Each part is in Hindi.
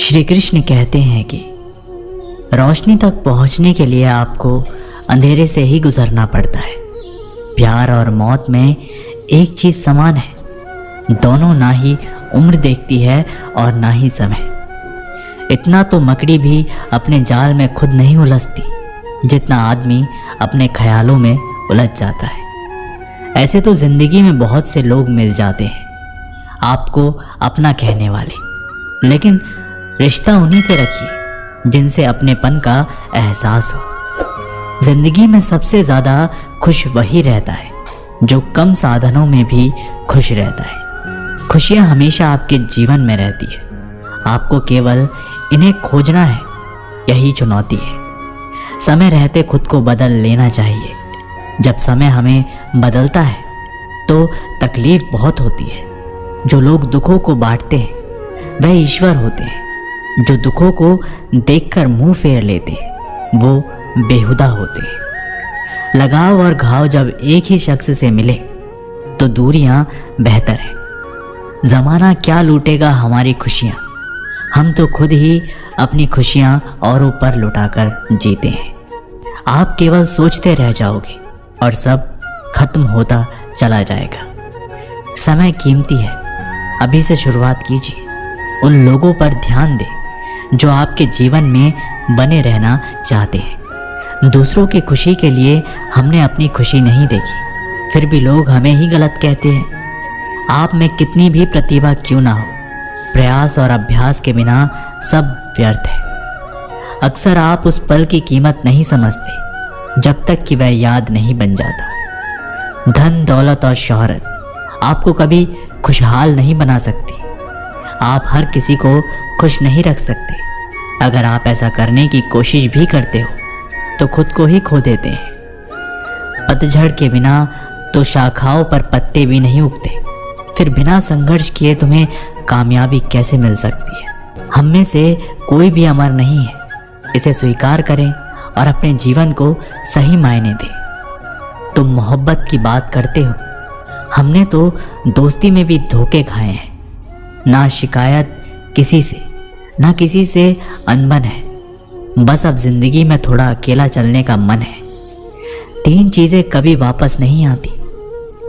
श्री कृष्ण कहते हैं कि रोशनी तक पहुंचने के लिए आपको अंधेरे से ही गुजरना पड़ता है। प्यार और मौत में एक चीज़ समान है, दोनों ना ही उम्र देखती है और ना ही समय। इतना तो मकड़ी भी अपने जाल में खुद नहीं उलझती जितना आदमी अपने ख्यालों में उलझ जाता है। ऐसे तो ज़िंदगी में बहुत से लोग मिल जाते हैं आपको अपना कहने वाले, लेकिन रिश्ता उन्हीं से रखिए जिनसे अपनेपन का एहसास हो। ज़िंदगी में सबसे ज़्यादा खुश वही रहता है जो कम साधनों में भी खुश रहता है। खुशियाँ हमेशा आपके जीवन में रहती है, आपको केवल इन्हें खोजना है, यही चुनौती है। समय रहते खुद को बदल लेना चाहिए। जब समय हमें बदलता है तो तकलीफ बहुत होती है। जो लोग दुखों को बांटते हैं वह ईश्वर होते हैं, जो दुखों को देखकर मुंह फेर लेते हैं वो बेहुदा होते हैं। लगाव और घाव जब एक ही शख्स से मिले तो दूरियां बेहतर है। ज़माना क्या लूटेगा हमारी खुशियाँ, हम तो खुद ही अपनी खुशियाँ औरों पर लुटाकर जीते हैं। आप केवल सोचते रह जाओगे और सब खत्म होता चला जाएगा। समय कीमती है, अभी से शुरुआत कीजिए। उन लोगों पर ध्यान दें जो आपके जीवन में बने रहना चाहते हैं। दूसरों की खुशी के लिए हमने अपनी खुशी नहीं देखी, फिर भी लोग हमें ही गलत कहते हैं। आप में कितनी भी प्रतिभा क्यों ना हो, प्रयास और अभ्यास के बिना सब व्यर्थ है। अक्सर आप उस पल की कीमत नहीं समझते जब तक कि वह याद नहीं बन जाता। धन, दौलत और शोहरत आपको कभी खुशहाल नहीं बना सकती। आप हर किसी को खुश नहीं रख सकते। अगर आप ऐसा करने की कोशिश भी करते हो तो खुद को ही खो देते हैं। पतझड़ के बिना तो शाखाओं पर पत्ते भी नहीं उगते, फिर बिना संघर्ष किए तुम्हें कामयाबी कैसे मिल सकती है। हम में से कोई भी अमर नहीं है, इसे स्वीकार करें और अपने जीवन को सही मायने दें। तुम मोहब्बत की बात करते हो, हमने तो दोस्ती में भी धोखे खाए हैं। ना शिकायत किसी से, ना किसी से अनबन है, बस अब जिंदगी में थोड़ा अकेला चलने का मन है। 3 चीज़ें कभी वापस नहीं आती,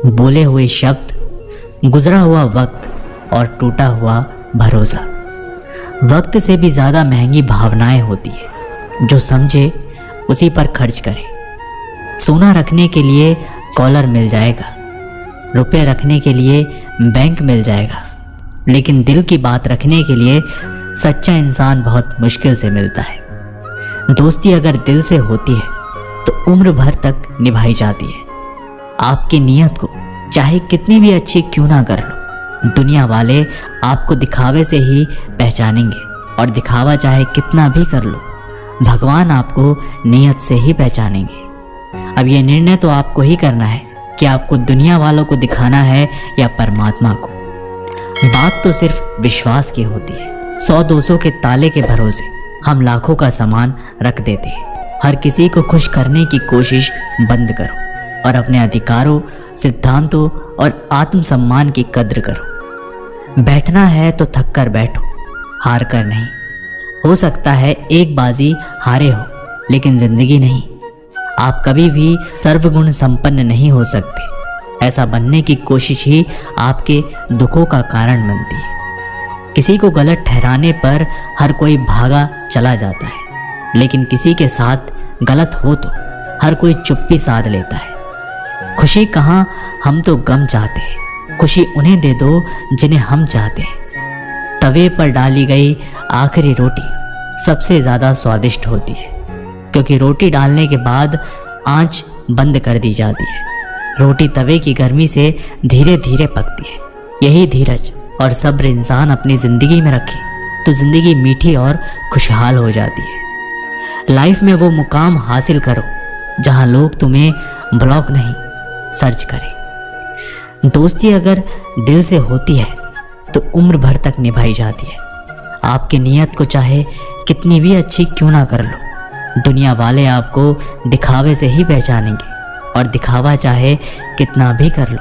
बोले हुए शब्द, गुजरा हुआ वक्त और टूटा हुआ भरोसा। वक्त से भी ज़्यादा महंगी भावनाएं होती है, जो समझे उसी पर खर्च करे। सोना रखने के लिए कॉलर मिल जाएगा, रुपए रखने के लिए बैंक मिल जाएगा, लेकिन दिल की बात रखने के लिए सच्चा इंसान बहुत मुश्किल से मिलता है। दोस्ती अगर दिल से होती है तो उम्र भर तक निभाई जाती है। आपकी नीयत को चाहे कितनी भी अच्छी क्यों ना कर लो, दुनिया वाले आपको दिखावे से ही पहचानेंगे, और दिखावा चाहे कितना भी कर लो, भगवान आपको नीयत से ही पहचानेंगे। अब यह निर्णय तो आपको ही करना है कि आपको दुनिया वालों को दिखाना है या परमात्मा को। बात तो सिर्फ विश्वास की होती है। 100-200 के ताले के भरोसे हम लाखों का सामान रख देते हैं। हर किसी को खुश करने की कोशिश बंद करो और अपने अधिकारों, सिद्धांतों और आत्मसम्मान की कद्र करो। बैठना है तो थक कर बैठो, हार कर नहीं। हो सकता है एक बाजी हारे हो, लेकिन जिंदगी नहीं। आप कभी भी सर्वगुण संपन्न नहीं हो सकते। ऐसा बनने की कोशिश ही आपके दुखों का कारण बनती है। किसी को गलत ठहराने पर हर कोई भागा चला जाता है, लेकिन किसी के साथ गलत हो तो हर कोई चुप्पी साध लेता है। खुशी कहाँ, हम तो गम चाहते हैं। खुशी उन्हें दे दो जिन्हें हम चाहते हैं। तवे पर डाली गई आखिरी रोटी सबसे ज़्यादा स्वादिष्ट होती है, क्योंकि रोटी डालने के बाद आंच बंद कर दी जाती है। रोटी तवे की गर्मी से धीरे धीरे पकती है। यही धीरज और सब्र इंसान अपनी ज़िंदगी में रखे तो ज़िंदगी मीठी और खुशहाल हो जाती है। लाइफ में वो मुकाम हासिल करो जहाँ लोग तुम्हें ब्लॉक नहीं, सर्च करें। दोस्ती अगर दिल से होती है तो उम्र भर तक निभाई जाती है। आपकी नीयत को चाहे कितनी भी अच्छी क्यों ना कर लो, दुनिया वाले आपको दिखावे से ही पहचानेंगे, और दिखावा चाहे कितना भी कर लो,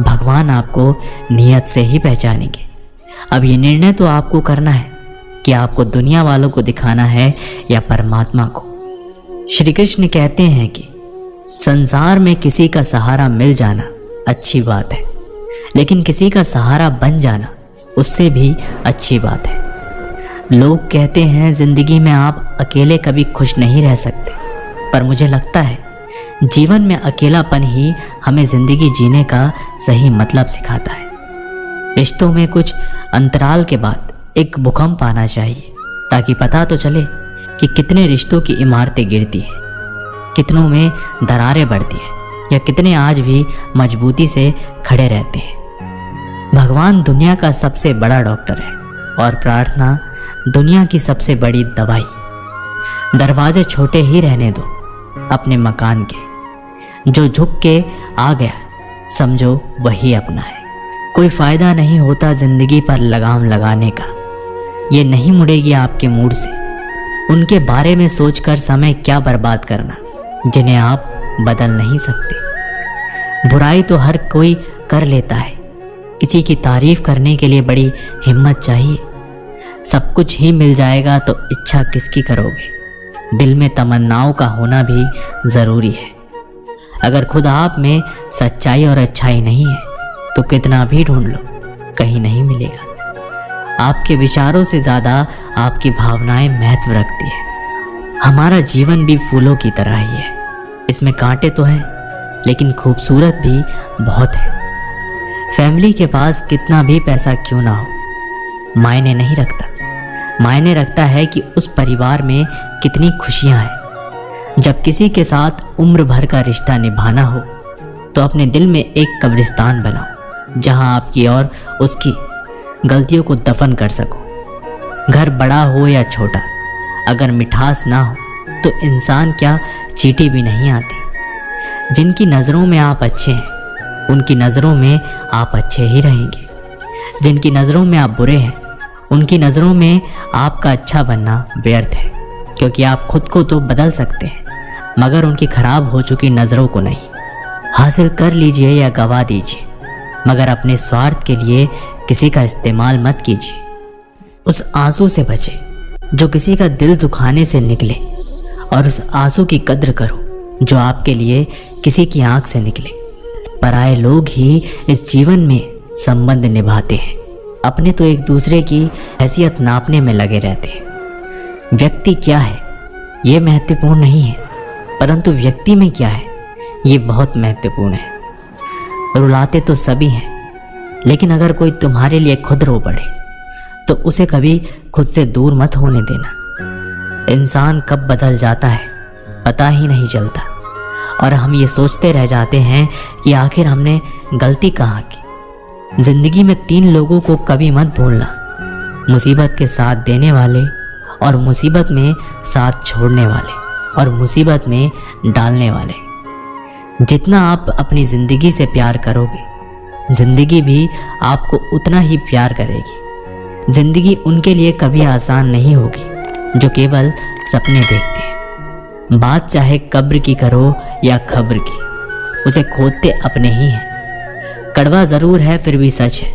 भगवान आपको नियत से ही पहचानेंगे। अब ये निर्णय तो आपको करना है कि आपको दुनिया वालों को दिखाना है या परमात्मा को। श्री कृष्ण कहते हैं कि संसार में किसी का सहारा मिल जाना अच्छी बात है, लेकिन किसी का सहारा बन जाना उससे भी अच्छी बात है। लोग कहते हैं जिंदगी में आप अकेले कभी खुश नहीं रह सकते, पर मुझे लगता है जीवन में अकेलापन ही हमें जिंदगी जीने का सही मतलब सिखाता है। रिश्तों में कुछ अंतराल के बाद एक भूकंप आना चाहिए, ताकि पता तो चले कि कितने रिश्तों की इमारतें गिरती हैं, कितनों में दरारें बढ़ती हैं, या कितने आज भी मजबूती से खड़े रहते हैं। भगवान दुनिया का सबसे बड़ा डॉक्टर है और प्रार्थना दुनिया की सबसे बड़ी दवाई। दरवाजे छोटे ही रहने दो अपने मकान के, जो झुक के आ गया समझो वही अपना है। कोई फ़ायदा नहीं होता ज़िंदगी पर लगाम लगाने का, ये नहीं मुड़ेगी आपके मूड से। उनके बारे में सोचकर समय क्या बर्बाद करना जिन्हें आप बदल नहीं सकते। बुराई तो हर कोई कर लेता है, किसी की तारीफ करने के लिए बड़ी हिम्मत चाहिए। सब कुछ ही मिल जाएगा तो इच्छा किसकी करोगे। दिल में तमन्नाओं का होना भी ज़रूरी है। अगर खुद आप में सच्चाई और अच्छाई नहीं है तो कितना भी ढूंढ लो कहीं नहीं मिलेगा। आपके विचारों से ज़्यादा आपकी भावनाएं महत्व रखती है। हमारा जीवन भी फूलों की तरह ही है, इसमें कांटे तो हैं लेकिन खूबसूरत भी बहुत है। फैमिली के पास कितना भी पैसा क्यों ना हो मायने नहीं रखता। मायने रखता है कि उस परिवार में कितनी खुशियां हैं। जब किसी के साथ उम्र भर का रिश्ता निभाना हो तो अपने दिल में एक कब्रिस्तान बनाओ, जहां आपकी और उसकी गलतियों को दफन कर सको। घर बड़ा हो या छोटा, अगर मिठास ना हो तो इंसान क्या चींटी भी नहीं आती। जिनकी नज़रों में आप अच्छे हैं उनकी नज़रों में आप अच्छे ही रहेंगे। जिनकी नज़रों में आप बुरे हैं उनकी नज़रों में आपका अच्छा बनना व्यर्थ है, क्योंकि आप खुद को तो बदल सकते हैं मगर उनकी खराब हो चुकी नज़रों को नहीं। हासिल कर लीजिए या गवा दीजिए, मगर अपने स्वार्थ के लिए किसी का इस्तेमाल मत कीजिए। उस आंसू से बचे जो किसी का दिल दुखाने से निकले, और उस आंसू की कद्र करो जो आपके लिए किसी की आंख से निकले। पराये लोग ही इस जीवन में संबंध निभाते हैं, अपने तो एक दूसरे की हैसियत नापने में लगे रहते हैं। व्यक्ति क्या है ये महत्वपूर्ण नहीं है, परंतु व्यक्ति में क्या है ये बहुत महत्वपूर्ण है। रुलाते तो सभी हैं, लेकिन अगर कोई तुम्हारे लिए खुद रो पड़े तो उसे कभी खुद से दूर मत होने देना। इंसान कब बदल जाता है पता ही नहीं चलता, और हम ये सोचते रह जाते हैं कि आखिर हमने गलती कहाँ की। जिंदगी में 3 लोगों को कभी मत भूलना, मुसीबत के साथ देने वाले, और मुसीबत में साथ छोड़ने वाले, और मुसीबत में डालने वाले। जितना आप अपनी ज़िंदगी से प्यार करोगे ज़िंदगी भी आपको उतना ही प्यार करेगी। ज़िंदगी उनके लिए कभी आसान नहीं होगी जो केवल सपने देखते हैं। बात चाहे कब्र की करो या खब्र की, उसे खोदते अपने ही हैं। कड़वा ज़रूर है फिर भी सच है।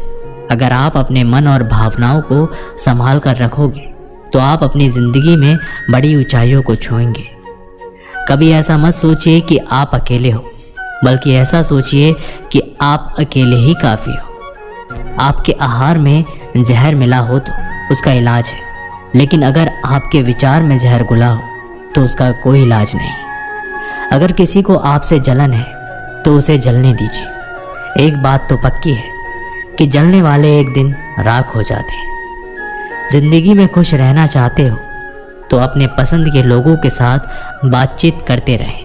अगर आप अपने मन और भावनाओं को संभाल कर रखोगे तो आप अपनी ज़िंदगी में बड़ी ऊंचाइयों को छुएंगे। कभी ऐसा मत सोचिए कि आप अकेले हो, बल्कि ऐसा सोचिए कि आप अकेले ही काफ़ी हो। आपके आहार में जहर मिला हो तो उसका इलाज है, लेकिन अगर आपके विचार में जहर घुला हो तो उसका कोई इलाज नहीं। अगर किसी को आपसे जलन है तो उसे जलने दीजिए। एक बात तो पक्की है कि जलने वाले एक दिन राख हो जाते हैं। जिंदगी में खुश रहना चाहते हो तो अपने पसंद के लोगों के साथ बातचीत करते रहें।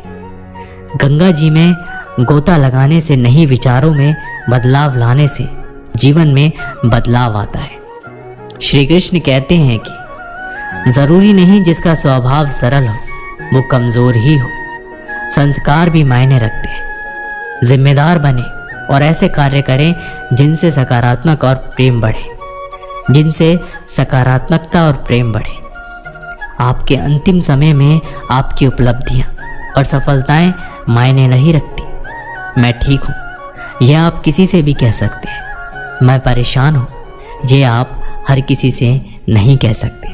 गंगा जी में गोता लगाने से नहीं, विचारों में बदलाव लाने से जीवन में बदलाव आता है। श्री कृष्ण कहते हैं कि ज़रूरी नहीं जिसका स्वभाव सरल हो वो कमज़ोर ही हो। संस्कार भी मायने रखते हैं। जिम्मेदार बने और ऐसे कार्य करें जिनसे सकारात्मक और प्रेम बढ़े, जिनसे सकारात्मकता और प्रेम बढ़े। आपके अंतिम समय में आपकी उपलब्धियां और सफलताएं मायने नहीं रखती। मैं ठीक हूँ यह आप किसी से भी कह सकते हैं। मैं परेशान हूँ ये आप हर किसी से नहीं कह सकते।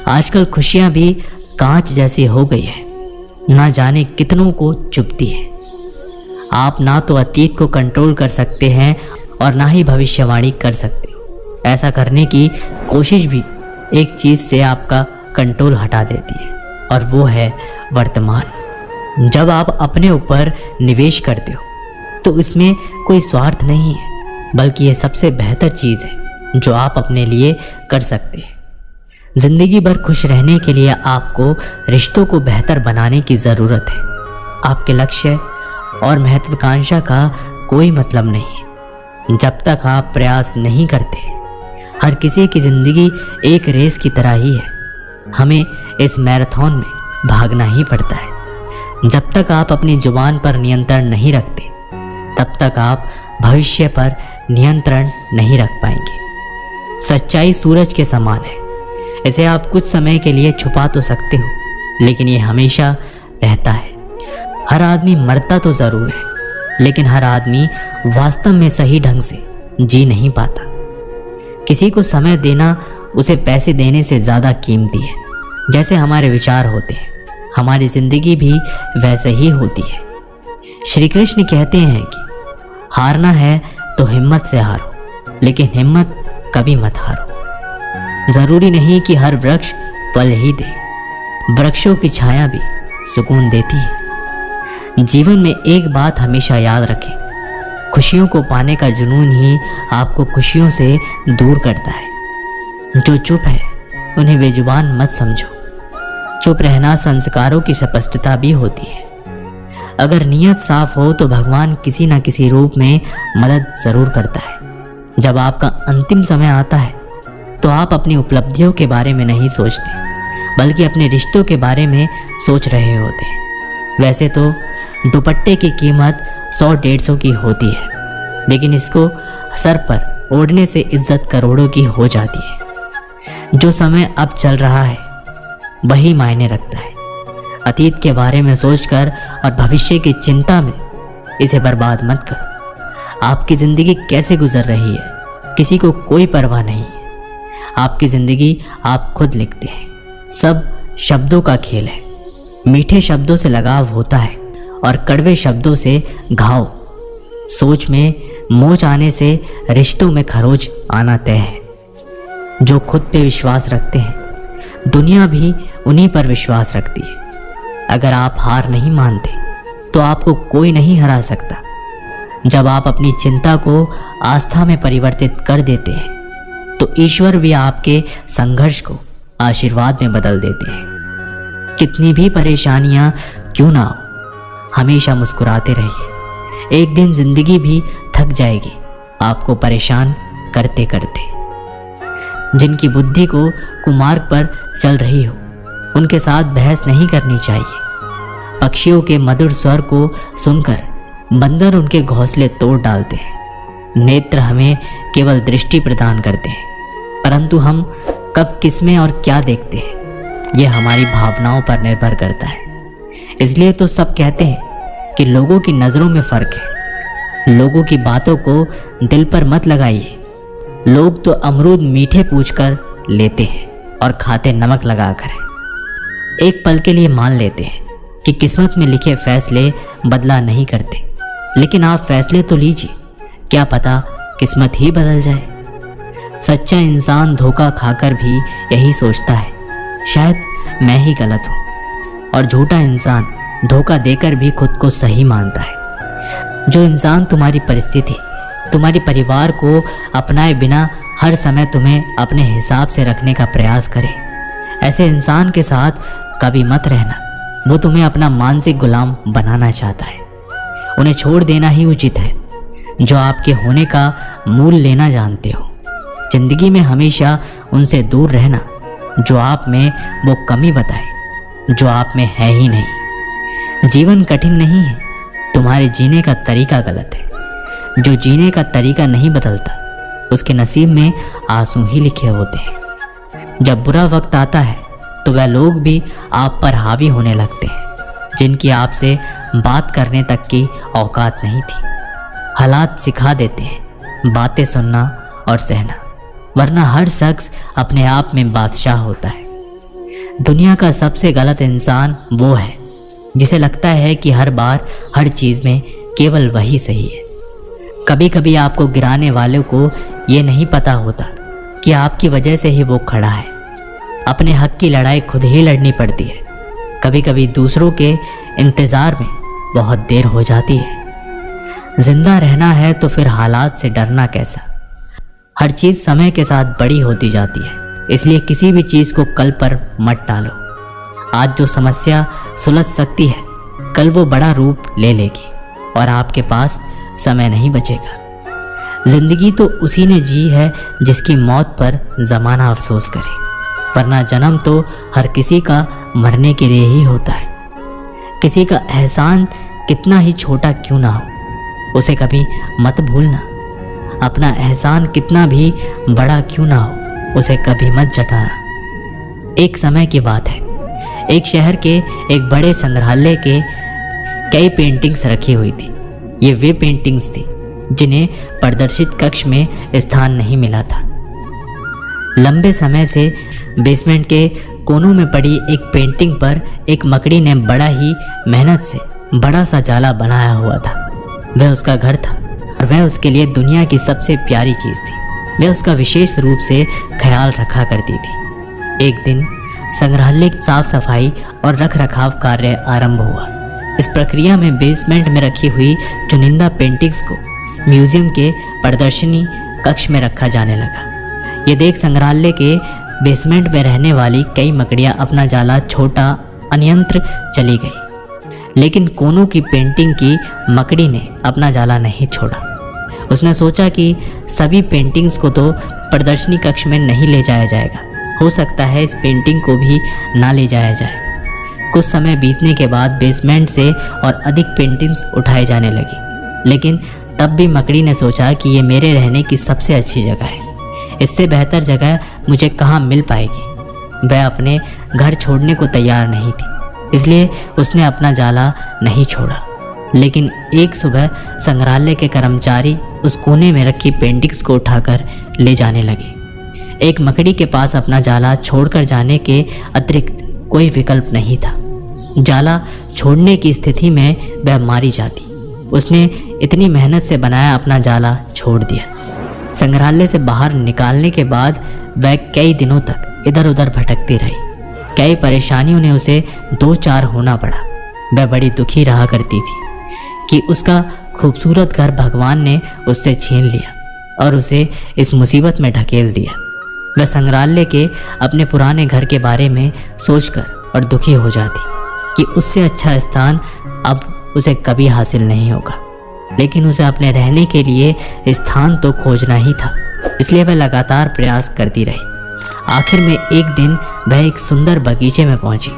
आजकल खुशियां भी कांच जैसी हो गई है, ना जाने कितनों को चुभती है। आप ना तो अतीत को कंट्रोल कर सकते हैं और ना ही भविष्यवाणी कर सकते हो। ऐसा करने की कोशिश भी एक चीज़ से आपका कंट्रोल हटा देती है, और वो है वर्तमान। जब आप अपने ऊपर निवेश करते हो तो इसमें कोई स्वार्थ नहीं है, बल्कि ये सबसे बेहतर चीज़ है जो आप अपने लिए कर सकते हैं। ज़िंदगी भर खुश रहने के लिए आपको रिश्तों को बेहतर बनाने की ज़रूरत है। आपके लक्ष्य और महत्वाकांक्षा का कोई मतलब नहीं है जब तक आप प्रयास नहीं करते। हर किसी की ज़िंदगी एक रेस की तरह ही है। हमें इस मैराथन में भागना ही पड़ता है। जब तक आप अपनी जुबान पर नियंत्रण नहीं रखते, तब तक आप भविष्य पर नियंत्रण नहीं रख पाएंगे। सच्चाई सूरज के समान है। इसे आप कुछ समय के लिए छुपा तो सकते हो, लेकिन ये हमेशा रहता है। हर आदमी मरता तो ज़रूर है, लेकिन हर आदमी वास्तव में सही ढंग से जी नहीं पाता। किसी को समय देना उसे पैसे देने से ज़्यादा कीमती है। जैसे हमारे विचार होते हैं, हमारी ज़िंदगी भी वैसे ही होती है। श्री कृष्ण कहते हैं कि हारना है तो हिम्मत से हारो, लेकिन हिम्मत कभी मत हारो। ज़रूरी नहीं कि हर वृक्ष फल ही दे, वृक्षों की छाया भी सुकून देती है। जीवन में एक बात हमेशा याद रखें, खुशियों को पाने का जुनून ही आपको खुशियों से दूर करता है। जो चुप है उन्हें बेजुबान मत समझो। चुप रहना संस्कारों की स्पष्टता भी होती है। अगर नीयत साफ हो तो भगवान किसी न किसी रूप में मदद ज़रूर करता है। जब आपका अंतिम समय आता है तो आप अपनी उपलब्धियों के बारे में नहीं सोचते, बल्कि अपने रिश्तों के बारे में सोच रहे होते हैं। वैसे तो दुपट्टे की कीमत 100-150 की होती है, लेकिन इसको सर पर ओढ़ने से इज्जत करोड़ों की हो जाती है। जो समय अब चल रहा है वही मायने रखता है। अतीत के बारे में सोचकर और भविष्य की चिंता में इसे बर्बाद मत करो। आपकी ज़िंदगी कैसे गुजर रही है किसी को कोई परवाह नहीं है। आपकी ज़िंदगी आप खुद लिखते हैं। सब शब्दों का खेल है। मीठे शब्दों से लगाव होता है और कड़वे शब्दों से घाव। सोच में मोच आने से रिश्तों में खरोच आना तय है। जो खुद पे विश्वास रखते हैं, दुनिया भी उन्हीं पर विश्वास रखती है। अगर आप हार नहीं मानते तो आपको कोई नहीं हरा सकता। जब आप अपनी चिंता को आस्था में परिवर्तित कर देते हैं तो ईश्वर भी आपके संघर्ष को आशीर्वाद में बदल देते हैं। कितनी भी परेशानियां क्यों ना हो, हमेशा मुस्कुराते रहिए। एक दिन जिंदगी भी थक जाएगी आपको परेशान करते करते। जिनकी बुद्धि को कुमार्ग पर चल रही हो, उनके साथ बहस नहीं करनी चाहिए। पक्षियों के मधुर स्वर को सुनकर बंदर उनके घोंसले तोड़ डालते हैं। नेत्र हमें केवल दृष्टि प्रदान करते हैं, परंतु हम कब किसमें और क्या देखते हैं यह हमारी भावनाओं पर निर्भर करता है। इसलिए तो सब कहते हैं कि लोगों की नज़रों में फ़र्क है। लोगों की बातों को दिल पर मत लगाइए। लोग तो अमरूद मीठे पूछकर लेते हैं और खाते नमक लगाकर। एक पल के लिए मान लेते हैं कि किस्मत में लिखे फैसले बदला नहीं करते, लेकिन आप फैसले तो लीजिए, क्या पता किस्मत ही बदल जाए। सच्चा इंसान धोखा खाकर भी यही सोचता है, शायद मैं ही गलत हूँ, और झूठा इंसान धोखा देकर भी खुद को सही मानता है। जो इंसान तुम्हारी परिस्थिति, तुम्हारी परिवार को अपनाए बिना हर समय तुम्हें अपने हिसाब से रखने का प्रयास करे, ऐसे इंसान के साथ कभी मत रहना। वो तुम्हें अपना मानसिक गुलाम बनाना चाहता है। उन्हें छोड़ देना ही उचित है जो आपके होने का मूल लेना जानते हो। जिंदगी में हमेशा उनसे दूर रहना जो आप में वो कमी बताए जो आप में है ही नहीं। जीवन कठिन नहीं है, तुम्हारे जीने का तरीका गलत है। जो जीने का तरीका नहीं बदलता उसके नसीब में आंसू ही लिखे होते हैं। जब बुरा वक्त आता है तो वह लोग भी आप पर हावी होने लगते हैं जिनकी आपसे बात करने तक की औकात नहीं थी। हालात सिखा देते हैं बातें सुनना और सहना, वरना हर शख्स अपने आप में बादशाह होता है। दुनिया का सबसे गलत इंसान वो है जिसे लगता है कि हर बार हर चीज़ में केवल वही सही है। कभी कभी आपको गिराने वालों को ये नहीं पता होता कि आपकी वजह से ही वो खड़ा है। अपने हक की लड़ाई खुद ही लड़नी पड़ती है। कभी कभी दूसरों के इंतज़ार में बहुत देर हो जाती है। जिंदा रहना है तो फिर हालात से डरना कैसा। हर चीज़ समय के साथ बड़ी होती जाती है, इसलिए किसी भी चीज़ को कल पर मत टालो। आज जो समस्या सुलझ सकती है कल वो बड़ा रूप ले लेगी और आपके पास समय नहीं बचेगा। जिंदगी तो उसी ने जी है जिसकी मौत पर ज़माना अफसोस करे, वरना जन्म तो हर किसी का मरने के लिए ही होता है। किसी का एहसान कितना ही छोटा क्यों ना हो, उसे कभी मत भूलना। अपना एहसान कितना भी बड़ा क्यों ना हो, उसे कभी मत जताना। एक समय की बात है, एक शहर के एक बड़े संग्रहालय के कई पेंटिंग्स रखी हुई थी। ये वे पेंटिंग्स थी जिन्हें प्रदर्शित कक्ष में स्थान नहीं मिला था। लंबे समय से बेसमेंट के कोनों में पड़ी एक पेंटिंग पर एक मकड़ी ने बड़ा ही मेहनत से बड़ा सा जाला बनाया हुआ था। वह उसका घर था और वह उसके लिए दुनिया की सबसे प्यारी चीज़ थी। वह उसका विशेष रूप से ख्याल रखा करती थी। एक दिन संग्रहालय की साफ सफाई और रख रखाव कार्य आरंभ हुआ। इस प्रक्रिया में बेसमेंट में रखी हुई चुनिंदा पेंटिंग्स को म्यूजियम के प्रदर्शनी कक्ष में रखा जाने लगा। ये देख संग्रहालय के बेसमेंट में रहने वाली कई मकड़ियाँ अपना जाला छोटा अन्यंत्र चली गई, लेकिन कोनों की पेंटिंग की मकड़ी ने अपना जाला नहीं छोड़ा। उसने सोचा कि सभी पेंटिंग्स को तो प्रदर्शनी कक्ष में नहीं ले जाया जाएगा, हो सकता है इस पेंटिंग को भी ना ले जाया जाए। कुछ समय बीतने के बाद बेसमेंट से और अधिक पेंटिंग्स उठाए जाने लगी, लेकिन तब भी मकड़ी ने सोचा कि ये मेरे रहने की सबसे अच्छी जगह है, इससे बेहतर जगह मुझे कहाँ मिल पाएगी। वह अपने घर छोड़ने को तैयार नहीं थी, इसलिए उसने अपना जाला नहीं छोड़ा। लेकिन एक सुबह संग्रहालय के कर्मचारी उस कोने में रखी पेंटिंग्स को उठाकर ले जाने लगे। एक मकड़ी के पास अपना जाला छोड़कर जाने के अतिरिक्त कोई विकल्प नहीं था। जाला छोड़ने की स्थिति में वह मारी जाती। उसने इतनी मेहनत से बनाया अपना जाला छोड़ दिया। संग्रहालय से बाहर निकालने के बाद वह कई दिनों तक इधर उधर भटकती रही। कई परेशानियों ने उसे दो चार होना पड़ा। वह बड़ी दुखी रहा करती थी कि उसका खूबसूरत घर भगवान ने उससे छीन लिया और उसे इस मुसीबत में ढकेल दिया। वह संग्रहालय के अपने पुराने घर के बारे में सोचकर और दुखी हो जाती कि उससे अच्छा स्थान अब उसे कभी हासिल नहीं होगा। लेकिन उसे अपने रहने के लिए स्थान तो खोजना ही था, इसलिए वह लगातार प्रयास करती रही। आखिर में एक दिन वह एक सुंदर बगीचे में पहुंची।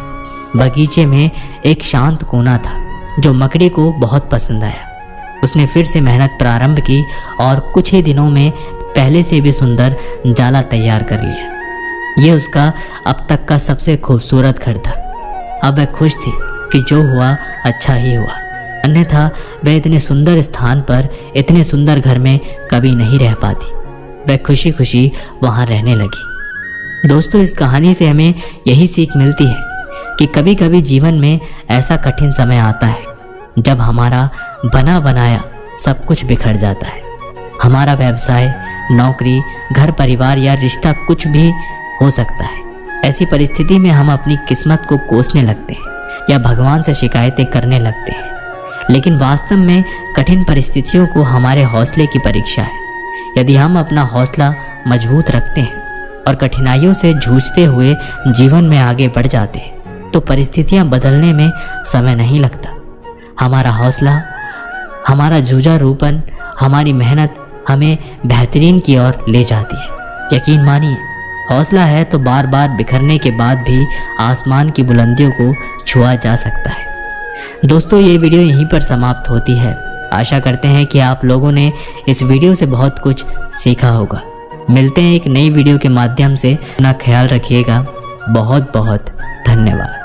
बगीचे में एक शांत कोना था जो मकड़ी को बहुत पसंद आया। उसने फिर से मेहनत प्रारंभ की और कुछ ही दिनों में पहले से भी सुंदर जाला तैयार कर लिया। यह उसका अब तक का सबसे खूबसूरत घर था। अब वह खुश थी कि जो हुआ अच्छा ही हुआ, अन्यथा वह इतने सुंदर स्थान पर इतने सुंदर घर में कभी नहीं रह पाती। वह खुशी खुशी वहाँ रहने लगी। दोस्तों, इस कहानी से हमें यही सीख मिलती है कि कभी कभी जीवन में ऐसा कठिन समय आता है जब हमारा बना बनाया सब कुछ बिखर जाता है। हमारा व्यवसाय, नौकरी, घर परिवार या रिश्ता कुछ भी हो सकता है। ऐसी परिस्थिति में हम अपनी किस्मत को कोसने लगते हैं या भगवान से शिकायतें करने लगते हैं, लेकिन वास्तव में कठिन परिस्थितियों को हमारे हौसले की परीक्षा है। यदि हम अपना हौसला मजबूत रखते हैं और कठिनाइयों से जूझते हुए जीवन में आगे बढ़ जाते हैं तो परिस्थितियां बदलने में समय नहीं लगता। हमारा हौसला, हमारा जुझारूपन, हमारी मेहनत हमें बेहतरीन की ओर ले जाती है। यकीन मानिए, हौसला है तो बार बार बिखरने के बाद भी आसमान की बुलंदियों को छुआ जा सकता है। दोस्तों, ये वीडियो यहीं पर समाप्त होती है। आशा करते हैं कि आप लोगों ने इस वीडियो से बहुत कुछ सीखा होगा। मिलते हैं एक नई वीडियो के माध्यम से। अपना ख्याल रखिएगा। बहुत बहुत धन्यवाद।